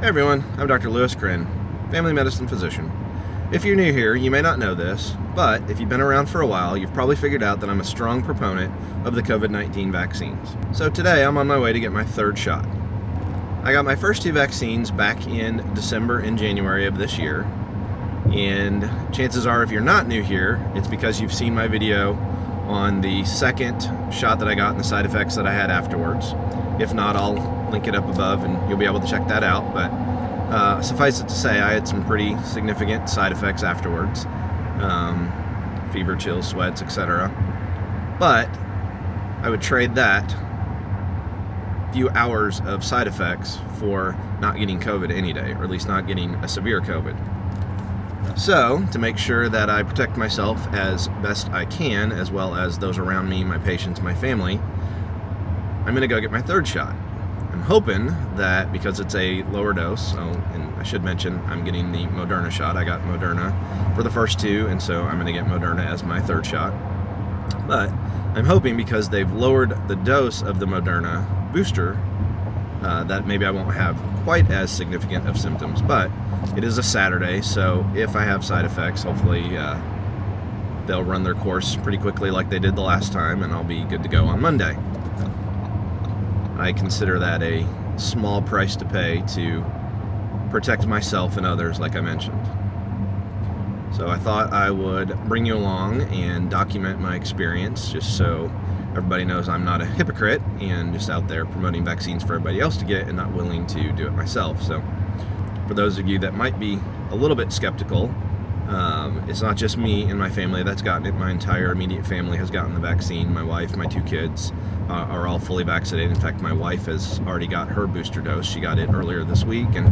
Hey everyone, I'm Dr. Lewis Crin, family medicine physician. If you're new here, you may not know this, but if you've been around for a while, you've probably figured out that I'm a strong proponent of the COVID-19 vaccines. So today I'm on my way to get my third shot. I got my first two vaccines back in December and January of this year, and chances are if you're not new here, it's because you've seen my video on the second shot that I got and the side effects that I had afterwards. If not, I'll link it up above and you'll be able to check that out. But suffice it to say, I had some pretty significant side effects afterwards. Fever, chills, sweats, etc. But I would trade that few hours of side effects for not getting COVID any day, or at least not getting a severe COVID. So, to make sure that I protect myself as best I can, as well as those around me, my patients, my family, I'm going to go get my third shot. I'm hoping that because it's a lower dose, and I should mention I'm getting the Moderna shot. I got Moderna for the first two, and so I'm going to get Moderna as my third shot. But I'm hoping because they've lowered the dose of the Moderna booster, that maybe I won't have quite as significant of symptoms. But it is a Saturday, so if I have side effects, hopefully they'll run their course pretty quickly like they did the last time, and I'll be good to go on Monday. I consider that a small price to pay to protect myself and others, like I mentioned. So I thought I would bring you along and document my experience, just so everybody knows I'm not a hypocrite and just out there promoting vaccines for everybody else to get and not willing to do it myself. So for those of you that might be a little bit skeptical, it's not just me and my family that's gotten it. My entire immediate family has gotten the vaccine. My wife, my two kids are all fully vaccinated. In fact, my wife has already got her booster dose. She got it earlier this week and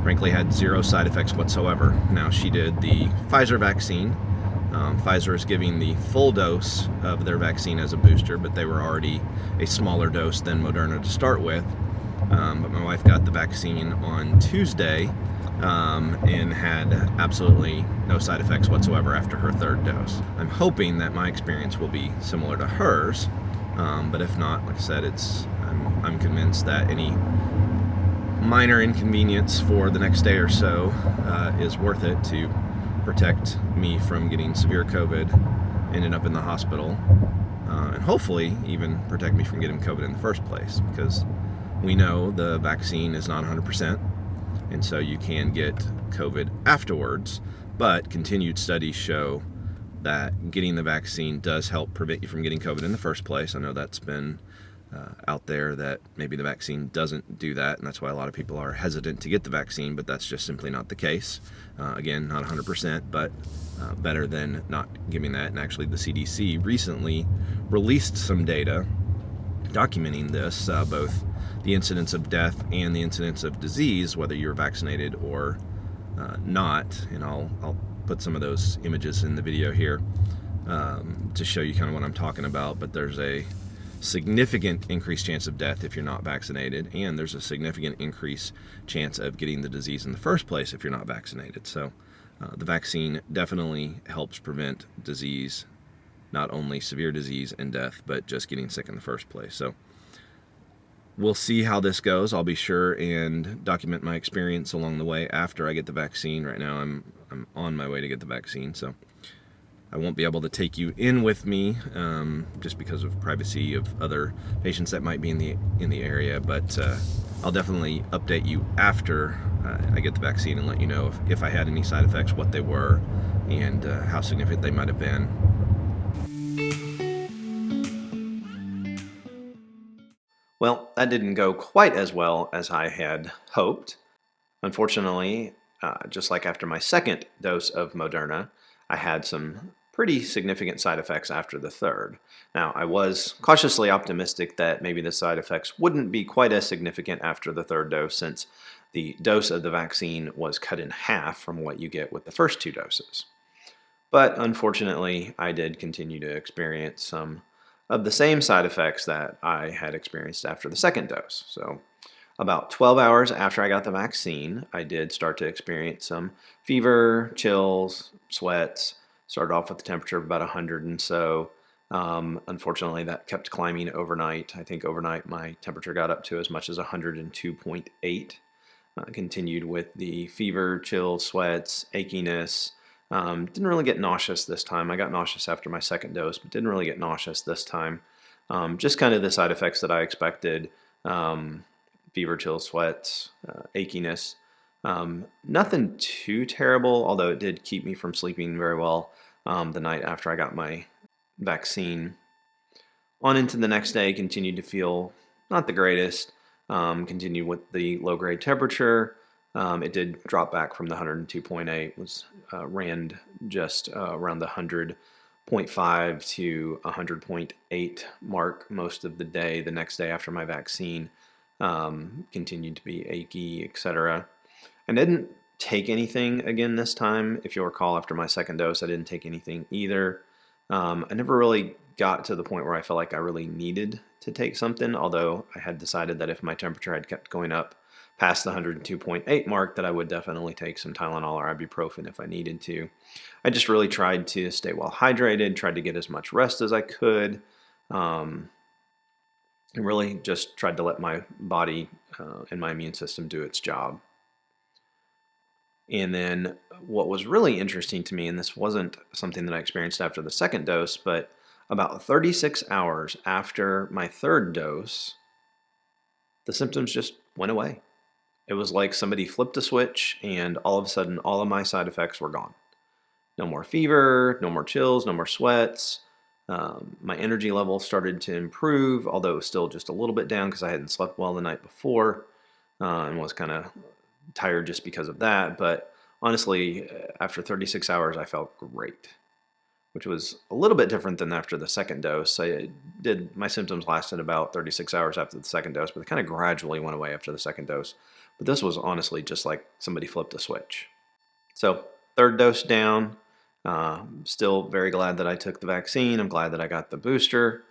frankly had zero side effects whatsoever. Now, she did the Pfizer vaccine. Pfizer is giving the full dose of their vaccine as a booster, but they were already a smaller dose than Moderna to start with. But my wife got the vaccine on Tuesday and had absolutely no side effects whatsoever after her third dose. I'm hoping that my experience will be similar to hers, but if not, like I said, I'm convinced that any minor inconvenience for the next day or so is worth it to protect me from getting severe COVID, ending up in the hospital, and hopefully even protect me from getting COVID in the first place, because we know the vaccine is not 100%, and so you can get COVID afterwards, but continued studies show that getting the vaccine does help prevent you from getting COVID in the first place. I know that's been out there, that maybe the vaccine doesn't do that, and that's why a lot of people are hesitant to get the vaccine, but that's just simply not the case. Again, not 100%, but better than not giving that. And actually the CDC recently released some data documenting this, both the incidence of death and the incidence of disease, whether you're vaccinated or not. And I'll put some of those images in the video here to show you kind of what I'm talking about. But there's a significant increased chance of death if you're not vaccinated, and there's a significant increased chance of getting the disease in the first place if you're not vaccinated. So the vaccine definitely helps prevent disease, not only severe disease and death, but just getting sick in the first place. So we'll see how this goes. I'll be sure and document my experience along the way after I get the vaccine. Right now I'm on my way to get the vaccine, so I won't be able to take you in with me just because of privacy of other patients that might be in the area, but I'll definitely update you after I get the vaccine and let you know if I had any side effects, what they were, and how significant they might have been. Well, that didn't go quite as well as I had hoped. Unfortunately, just like after my second dose of Moderna, I had some pretty significant side effects after the third. Now, I was cautiously optimistic that maybe the side effects wouldn't be quite as significant after the third dose, since the dose of the vaccine was cut in half from what you get with the first two doses. But unfortunately, I did continue to experience some of the same side effects that I had experienced after the second dose. So about 12 hours after I got the vaccine, I did start to experience some fever, chills, sweats. Started off with a temperature of about 100 and so. Unfortunately, that kept climbing overnight. I think overnight my temperature got up to as much as 102.8. Continued with the fever, chills, sweats, achiness. Didn't really get nauseous this time. I got nauseous after my second dose, but didn't really get nauseous this time. Just kind of the side effects that I expected. Fever, chills, sweats, achiness. Nothing too terrible, although it did keep me from sleeping very well the night after I got my vaccine. On into the next day, continued to feel not the greatest. Continued with the low-grade temperature. It did drop back from the 102.8. Was ran just around the 100.5 to 100.8 mark most of the day. The next day after my vaccine, continued to be achy, etc. I didn't take anything again this time. If you'll recall, after my second dose, I didn't take anything either. I never really got to the point where I felt like I really needed to take something, although I had decided that if my temperature had kept going up past the 102.8 mark, that I would definitely take some Tylenol or ibuprofen if I needed to. I just really tried to stay well hydrated, tried to get as much rest as I could, and really just tried to let my body and my immune system do its job. And then what was really interesting to me, and this wasn't something that I experienced after the second dose, but about 36 hours after my third dose, the symptoms just went away. It was like somebody flipped a switch and all of a sudden all of my side effects were gone. No more fever, no more chills, no more sweats. My energy level started to improve, although it was still just a little bit down because I hadn't slept well the night before and was kind of tired just because of that. But honestly, after 36 hours, I felt great, which was a little bit different than after the second dose. My symptoms lasted about 36 hours after the second dose, but they kind of gradually went away after the second dose. But this was honestly just like somebody flipped a switch. So third dose down, still very glad that I took the vaccine. I'm glad that I got the booster.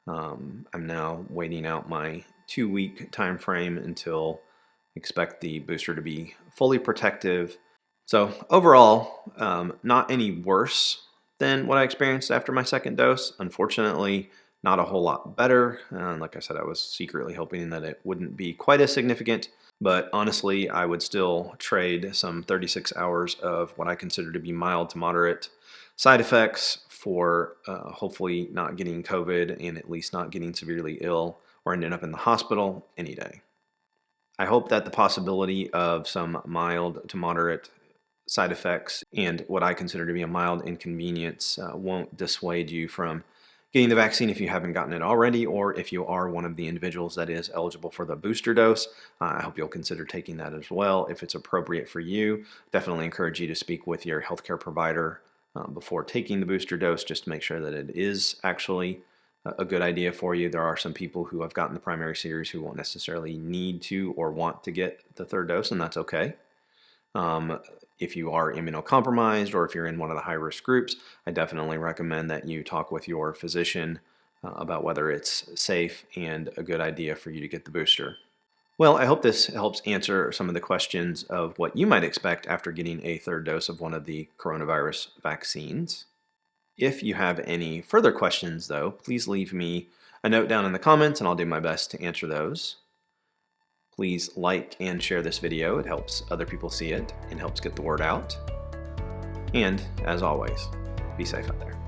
I'm now waiting out my 2-week time frame until expect the booster to be fully protective. So overall, not any worse than what I experienced after my second dose. Unfortunately, not a whole lot better. Like I said, I was secretly hoping that it wouldn't be quite as significant, but honestly, I would still trade some 36 hours of what I consider to be mild to moderate side effects for hopefully not getting COVID and at least not getting severely ill or ending up in the hospital any day. I hope that the possibility of some mild to moderate side effects and what I consider to be a mild inconvenience won't dissuade you from getting the vaccine if you haven't gotten it already, or if you are one of the individuals that is eligible for the booster dose. I hope you'll consider taking that as well if it's appropriate for you. Definitely encourage you to speak with your healthcare provider before taking the booster dose, just to make sure that it is actually a good idea for you. There are some people who have gotten the primary series who won't necessarily need to or want to get the third dose, and that's okay. If you are immunocompromised or if you're in one of the high-risk groups, I definitely recommend that you talk with your physician about whether it's safe and a good idea for you to get the booster. Well, I hope this helps answer some of the questions of what you might expect after getting a third dose of one of the coronavirus vaccines. If you have any further questions, though, please leave me a note down in the comments and I'll do my best to answer those. Please like and share this video. It helps other people see it and helps get the word out. And as always, be safe out there.